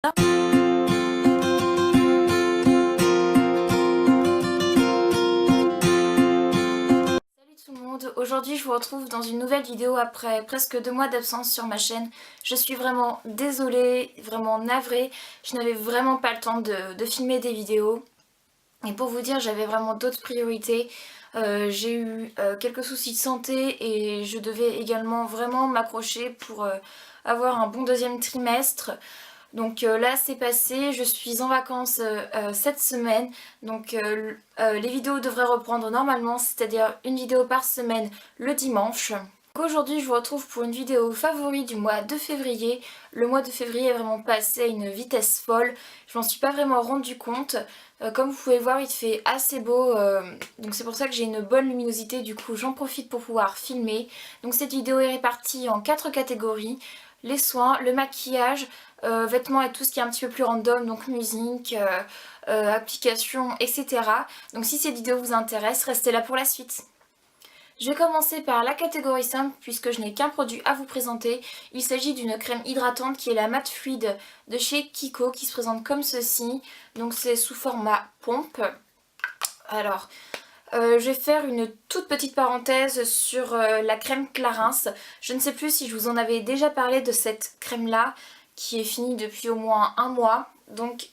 Tout le monde, aujourd'hui je vous retrouve dans une nouvelle vidéo après presque 2 mois d'absence sur ma chaîne. Je suis vraiment désolée, vraiment navrée, je n'avais vraiment pas le temps de filmer des vidéos. Et pour vous dire, j'avais vraiment d'autres priorités. J'ai eu quelques soucis de santé et je devais également vraiment m'accrocher pour avoir un bon deuxième trimestre. Donc là c'est passé, je suis en vacances cette semaine, donc les vidéos devraient reprendre normalement, c'est-à-dire une vidéo par semaine le dimanche. Aujourd'hui je vous retrouve pour une vidéo favori du mois de février. Le mois de février est vraiment passé à une vitesse folle, je m'en suis pas vraiment rendu compte. Comme vous pouvez voir, il fait assez beau, donc c'est pour ça que j'ai une bonne luminosité, du coup j'en profite pour pouvoir filmer. Donc cette vidéo est répartie en 4 catégories: les soins, le maquillage, vêtements et tout ce qui est un petit peu plus random, donc musique, applications, etc. Donc si cette vidéo vous intéresse, restez là pour la suite. Je vais commencer par la catégorie simple puisque je n'ai qu'un produit à vous présenter. Il s'agit d'une crème hydratante qui est la Matte Fluide de chez Kiko, qui se présente comme ceci. Donc c'est sous format pompe. Alors, je vais faire une toute petite parenthèse sur la crème Clarins. Je ne sais plus si je vous en avais déjà parlé de cette crème là qui est finie depuis au moins un mois. Donc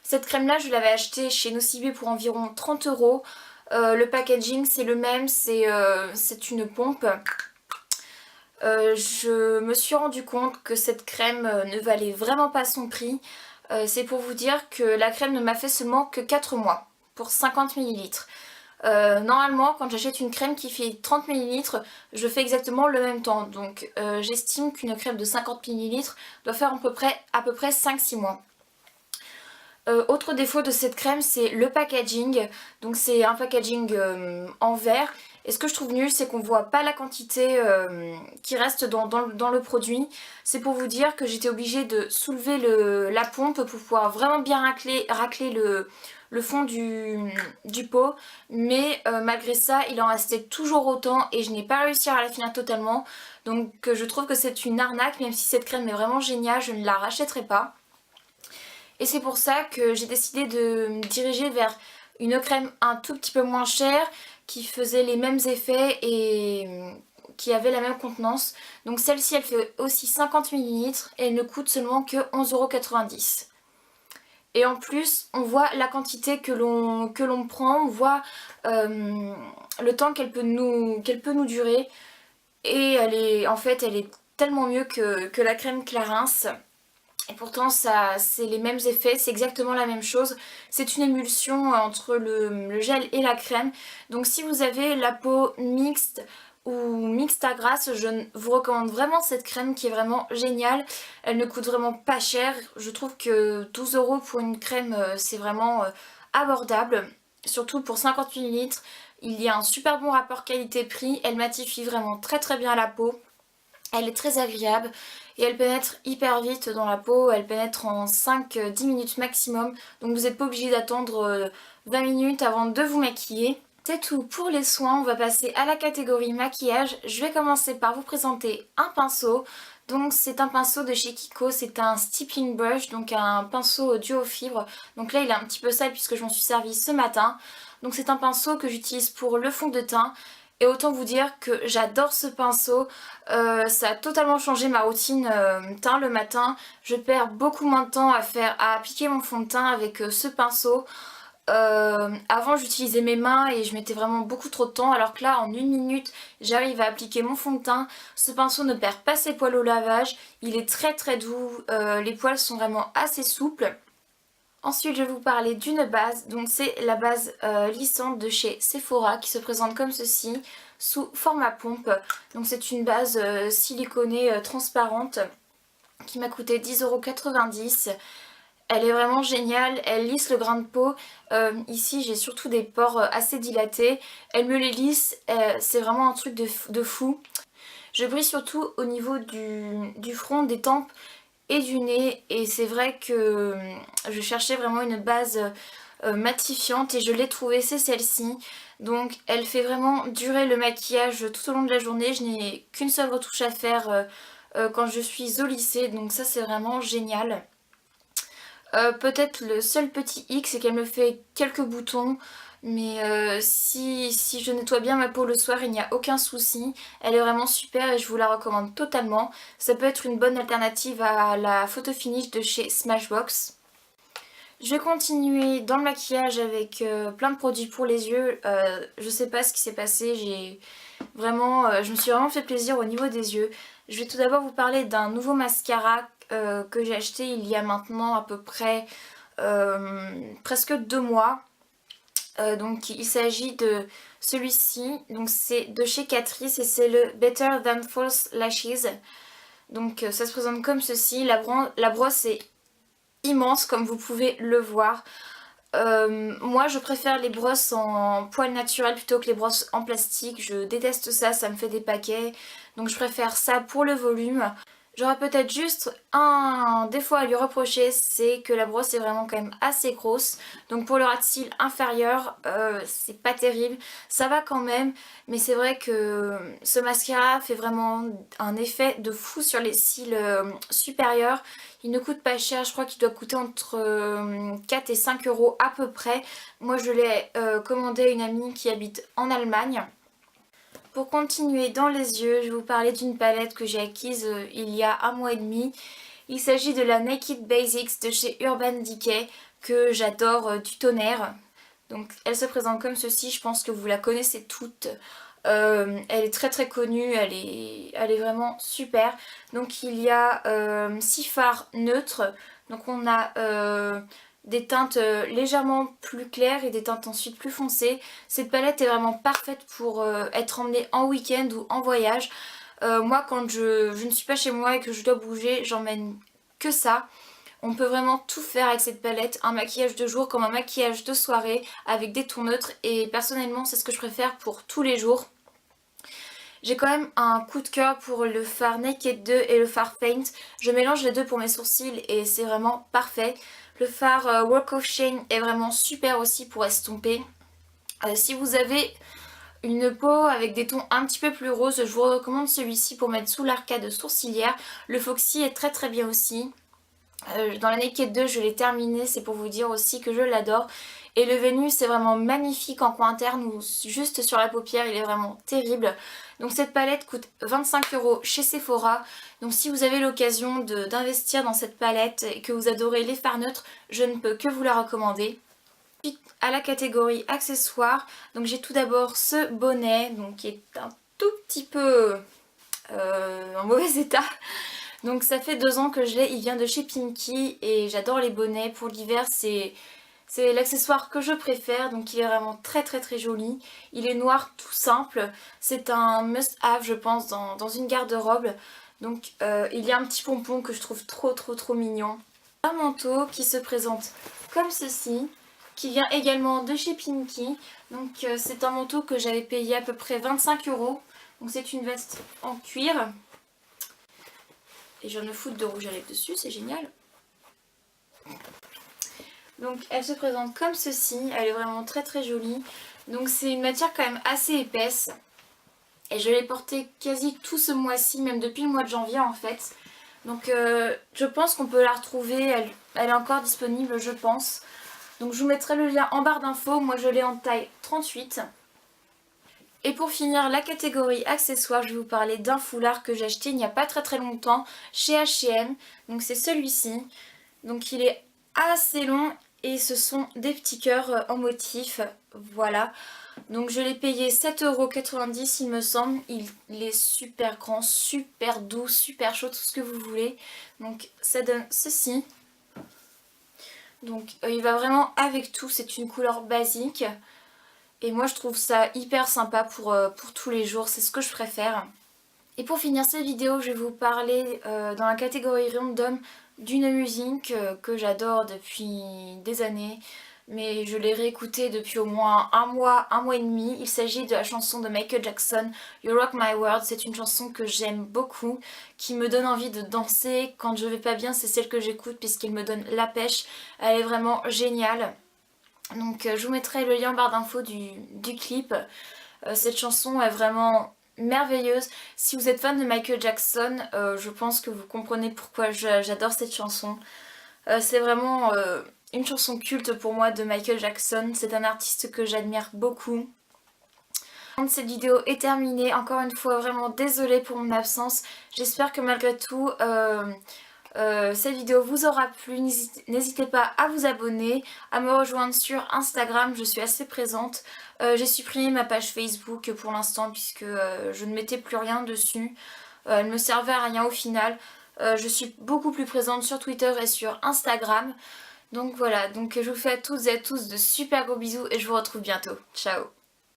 cette crème là je l'avais achetée chez Nocibé pour environ 30 €. Le packaging c'est le même, c'est une pompe. Je me suis rendu compte que cette crème ne valait vraiment pas son prix. C'est pour vous dire que la crème ne m'a fait seulement que 4 mois pour 50 ml. Normalement quand j'achète une crème qui fait 30 ml, je fais exactement le même temps. Donc j'estime qu'une crème de 50 ml doit faire à peu près 5-6 mois. Autre défaut de cette crème, c'est le packaging. Donc c'est un packaging en verre. Et ce que je trouve nul, c'est qu'on voit pas la quantité qui reste dans le produit. C'est pour vous dire que j'étais obligée de soulever la pompe pour pouvoir vraiment bien racler le fond du pot. Mais malgré ça, il en restait toujours autant et je n'ai pas réussi à la finir totalement. Donc je trouve que c'est une arnaque, même si cette crème est vraiment géniale, je ne la rachèterai pas. Et c'est pour ça que j'ai décidé de me diriger vers une crème un tout petit peu moins chère qui faisait les mêmes effets et qui avait la même contenance. Donc celle-ci elle fait aussi 50 ml et elle ne coûte seulement que 11,90 €. Et en plus on voit la quantité que l'on prend, on voit le temps qu'elle peut nous durer. Et en fait elle est tellement mieux que la crème Clarins. Et pourtant ça c'est les mêmes effets, c'est exactement la même chose. C'est une émulsion entre le gel et la crème. Donc si vous avez la peau mixte ou mixte à grasse, je vous recommande vraiment cette crème qui est vraiment géniale. Elle ne coûte vraiment pas cher. Je trouve que 12 € pour une crème c'est vraiment abordable. Surtout pour 50 ml. Il y a un super bon rapport qualité-prix. Elle matifie vraiment très très bien la peau. Elle est très agréable et elle pénètre hyper vite dans la peau, elle pénètre en 5-10 minutes maximum, donc vous n'êtes pas obligé d'attendre 20 minutes avant de vous maquiller. C'est tout pour les soins, on va passer à la catégorie maquillage. Je vais commencer par vous présenter un pinceau. Donc c'est un pinceau de chez Kiko, c'est un stippling brush, donc un pinceau duo fibre. Donc là il est un petit peu sale puisque je m'en suis servi ce matin. Donc c'est un pinceau que j'utilise pour le fond de teint. Et autant vous dire que j'adore ce pinceau, ça a totalement changé ma routine teint le matin. Je perds beaucoup moins de temps à appliquer mon fond de teint avec ce pinceau. Avant j'utilisais mes mains et je mettais vraiment beaucoup trop de temps, alors que là en 1 minute j'arrive à appliquer mon fond de teint. Ce pinceau ne perd pas ses poils au lavage, il est très très doux, les poils sont vraiment assez souples. Ensuite je vais vous parler d'une base, donc c'est la base lissante de chez Sephora qui se présente comme ceci, sous format pompe. Donc c'est une base siliconée transparente qui m'a coûté 10,90 €. Elle est vraiment géniale, elle lisse le grain de peau. Ici j'ai surtout des pores assez dilatés, elle me les lisse, c'est vraiment un truc de fou. Je brille surtout au niveau du front, des tempes et du nez, et c'est vrai que je cherchais vraiment une base matifiante et je l'ai trouvée, c'est celle-ci. Donc elle fait vraiment durer le maquillage tout au long de la journée, je n'ai qu'une seule retouche à faire quand je suis au lycée, donc ça c'est vraiment génial. Peut-être le seul petit hic, c'est qu'elle me fait quelques boutons. Mais si je nettoie bien ma peau le soir, il n'y a aucun souci. Elle est vraiment super et je vous la recommande totalement. Ça peut être une bonne alternative à la photo finish de chez Smashbox. Je vais continuer dans le maquillage avec plein de produits pour les yeux. Je sais pas ce qui s'est passé, je me suis vraiment fait plaisir au niveau des yeux. Je vais tout d'abord vous parler d'un nouveau mascara que j'ai acheté il y a maintenant à peu près presque 2 mois. Donc il s'agit de celui-ci, donc c'est de chez Catrice et c'est le Better Than False Lashes. Donc ça se présente comme ceci, la brosse est immense comme vous pouvez le voir. Moi je préfère les brosses en poils naturels plutôt que les brosses en plastique, je déteste ça, ça me fait des paquets, donc je préfère ça pour le volume. J'aurais peut-être juste un défaut à lui reprocher, c'est que la brosse est vraiment quand même assez grosse. Donc pour le ras de cils inférieur, c'est pas terrible. Ça va quand même, mais c'est vrai que ce mascara fait vraiment un effet de fou sur les cils supérieurs. Il ne coûte pas cher, je crois qu'il doit coûter entre 4 et 5 euros à peu près. Moi je l'ai commandé à une amie qui habite en Allemagne. Pour continuer dans les yeux, je vais vous parler d'une palette que j'ai acquise il y a 1 mois et demi. Il s'agit de la Naked Basics de chez Urban Decay que j'adore du tonnerre. Donc elle se présente comme ceci, je pense que vous la connaissez toutes. Elle est très très connue, elle est vraiment super. Donc il y a 6 fards neutres. Donc on a des teintes légèrement plus claires et des teintes ensuite plus foncées. Cette palette est vraiment parfaite pour être emmenée en week-end ou en voyage. Moi quand je ne suis pas chez moi et que je dois bouger, j'emmène que ça. On peut vraiment tout faire avec cette palette, un maquillage de jour comme un maquillage de soirée avec des tons neutres et personnellement c'est ce que je préfère pour tous les jours. J'ai quand même un coup de cœur pour le fard Naked 2 et le fard Faint. Je mélange les deux pour mes sourcils et c'est vraiment parfait. Le fard Walk of Shame est vraiment super aussi pour estomper. Si vous avez une peau avec des tons un petit peu plus roses, je vous recommande celui-ci pour mettre sous l'arcade sourcilière. Le Foxy est très très bien aussi. Dans la Naked 2 je l'ai terminé, c'est pour vous dire aussi que je l'adore. Et le Vénus c'est vraiment magnifique en coin interne ou juste sur la paupière, il est vraiment terrible. Donc cette palette coûte 25 € chez Sephora. Donc si vous avez l'occasion d'investir dans cette palette et que vous adorez les fards neutres, je ne peux que vous la recommander. Ensuite à la catégorie accessoires, donc j'ai tout d'abord ce bonnet donc qui est un tout petit peu en mauvais état. Donc ça fait 2 ans que je l'ai, il vient de chez Pinky et j'adore les bonnets. Pour l'hiver c'est l'accessoire que je préfère, donc il est vraiment très très très joli. Il est noir tout simple, c'est un must have je pense dans une garde-robe. Donc il y a un petit pompon que je trouve trop mignon. Un manteau qui se présente comme ceci, qui vient également de chez Pinky. Donc c'est un manteau que j'avais payé à peu près 25 €. Donc c'est une veste en cuir. Et je viens de me foutre de rouge à lèvres dessus, c'est génial. Donc elle se présente comme ceci, elle est vraiment très très jolie. Donc c'est une matière quand même assez épaisse. Et je l'ai portée quasi tout ce mois-ci, même depuis le mois de janvier en fait. Donc je pense qu'on peut la retrouver, elle est encore disponible je pense. Donc je vous mettrai le lien en barre d'infos, moi je l'ai en taille 38. Et pour finir la catégorie accessoires, je vais vous parler d'un foulard que j'ai acheté il n'y a pas très longtemps chez H&M. Donc c'est celui-ci. Donc il est assez long et ce sont des petits cœurs en motif. Voilà. Donc je l'ai payé 7,90 € il me semble. Il est super grand, super doux, super chaud, tout ce que vous voulez. Donc ça donne ceci. Donc il va vraiment avec tout, c'est une couleur basique. Et moi je trouve ça hyper sympa pour tous les jours, c'est ce que je préfère. Et pour finir cette vidéo, je vais vous parler dans la catégorie random d'une musique que j'adore depuis des années. Mais je l'ai réécoutée depuis au moins un mois et demi. Il s'agit de la chanson de Michael Jackson, You Rock My World. C'est une chanson que j'aime beaucoup, qui me donne envie de danser. Quand je vais pas bien, c'est celle que j'écoute puisqu'elle me donne la pêche. Elle est vraiment géniale. Donc je vous mettrai le lien en barre d'infos du clip. Cette chanson est vraiment merveilleuse. Si vous êtes fan de Michael Jackson, je pense que vous comprenez pourquoi j'adore cette chanson. C'est vraiment une chanson culte pour moi de Michael Jackson. C'est un artiste que j'admire beaucoup. Cette vidéo est terminée. Encore une fois, vraiment désolée pour mon absence. J'espère que malgré tout, cette vidéo vous aura plu. N'hésitez pas à vous abonner, à me rejoindre sur Instagram, je suis assez présente. J'ai supprimé ma page Facebook pour l'instant puisque je ne mettais plus rien dessus. Elle me servait à rien au final. Je suis beaucoup plus présente sur Twitter et sur Instagram. Donc voilà, donc je vous fais à toutes et à tous de super gros bisous et je vous retrouve bientôt. Ciao!